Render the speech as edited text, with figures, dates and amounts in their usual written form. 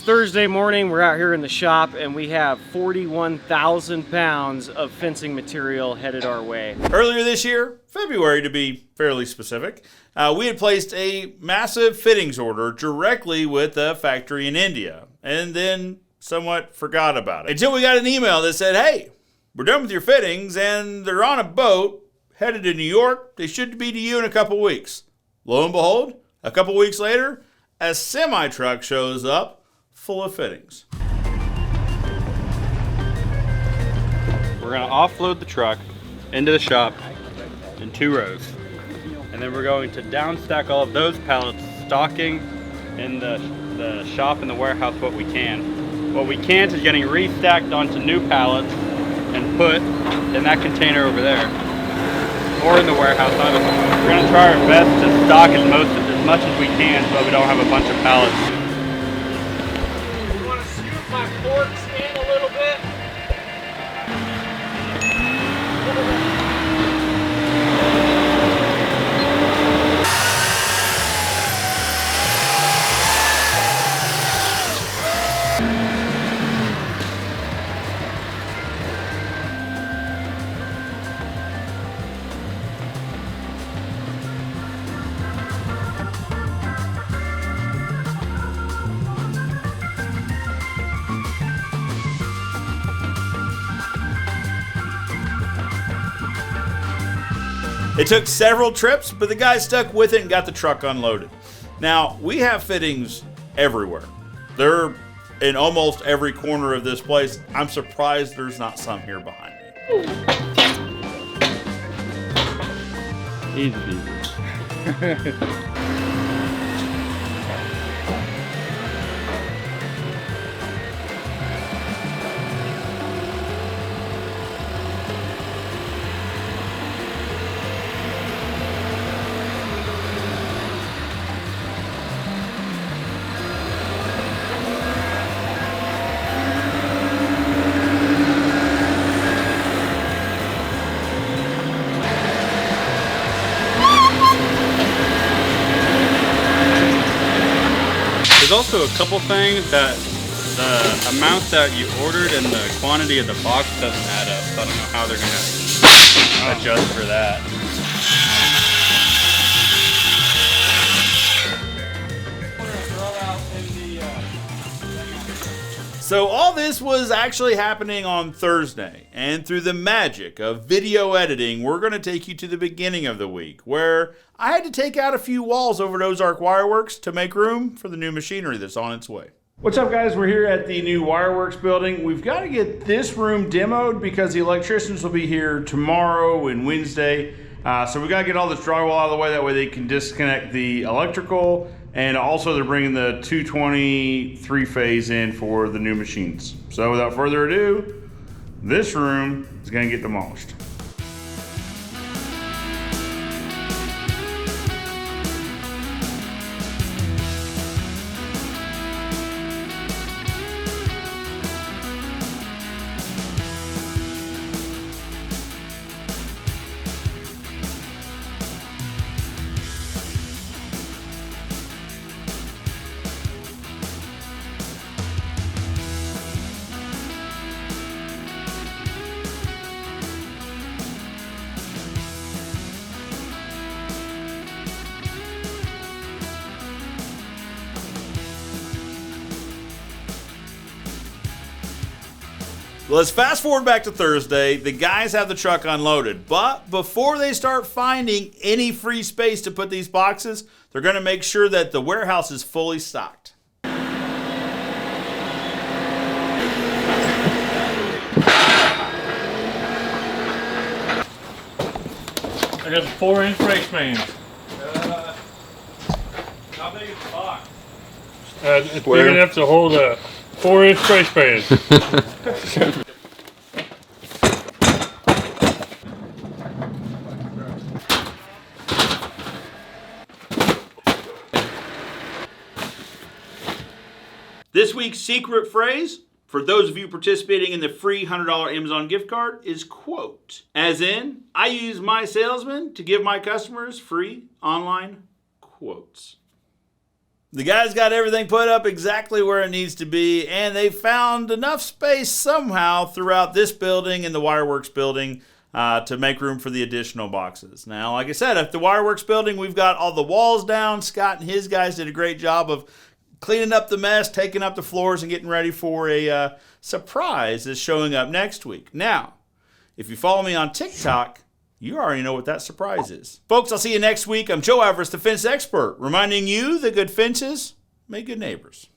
Thursday morning. We're out here in the shop and we have 41,000 pounds of fencing material headed our way. Earlier this year, February to be fairly specific, we had placed a massive fittings order directly with a factory in India and then somewhat forgot about it. Until we got an email that said, hey, we're done with your fittings and they're on a boat headed to New York. They should be to you in a couple weeks. Lo and behold, a couple weeks later, a semi-truck shows up full of fittings. We're going to offload the truck into the shop in 2 rows. And then we're going to downstack all of those pallets, stocking in the shop and the warehouse what we can. What we can't is getting restacked onto new pallets and put in that container over there. Or in the warehouse. We're going to try our best to stock as much as we can so we don't have a bunch of pallets. You want to scoop my forks in a little bit? It took several trips, but the guy stuck with it and got the truck unloaded. Now, we have fittings everywhere. They're in almost every corner of this place. I'm surprised there's not some here behind me. Easy peasy. There's also a couple things that the amount that you ordered and the quantity of the box doesn't add up, so I don't know how they're going to adjust for that. So all this was actually happening on Thursday, and through the magic of video editing, we're going to take you to the beginning of the week, where I had to take out a few walls over at Ozark Wireworks to make room for the new machinery that's on its way. What's up, guys? We're here at the new Wireworks building. We've got to get this room demoed because the electricians will be here tomorrow and Wednesday. So we got to get all this drywall out of the way, that way they can disconnect the electrical. And also they're bringing the 220 3-phase in for the new machines. So without further ado, this room is going to get demolished. Let's fast forward back to Thursday. The guys have the truck unloaded, but before they start finding any free space to put these boxes, they're going to make sure that the warehouse is fully stocked. I got the 4-inch race bands. How big is the box? It's big enough to hold a 4-inch race band. This week's secret phrase, for those of you participating in the free $100 Amazon gift card, is quote. As in, I use my salesman to give my customers free online quotes. The guys got everything put up exactly where it needs to be, and they found enough space somehow throughout this building and the Wireworks building to make room for the additional boxes. Now, like I said, at the Wireworks building, we've got all the walls down. Scott and his guys did a great job of cleaning up the mess, taking up the floors, and getting ready for a surprise that's showing up next week. Now, if you follow me on TikTok, you already know what that surprise is. Folks, I'll see you next week. I'm Joe Everest, the fence expert, reminding you that good fences make good neighbors.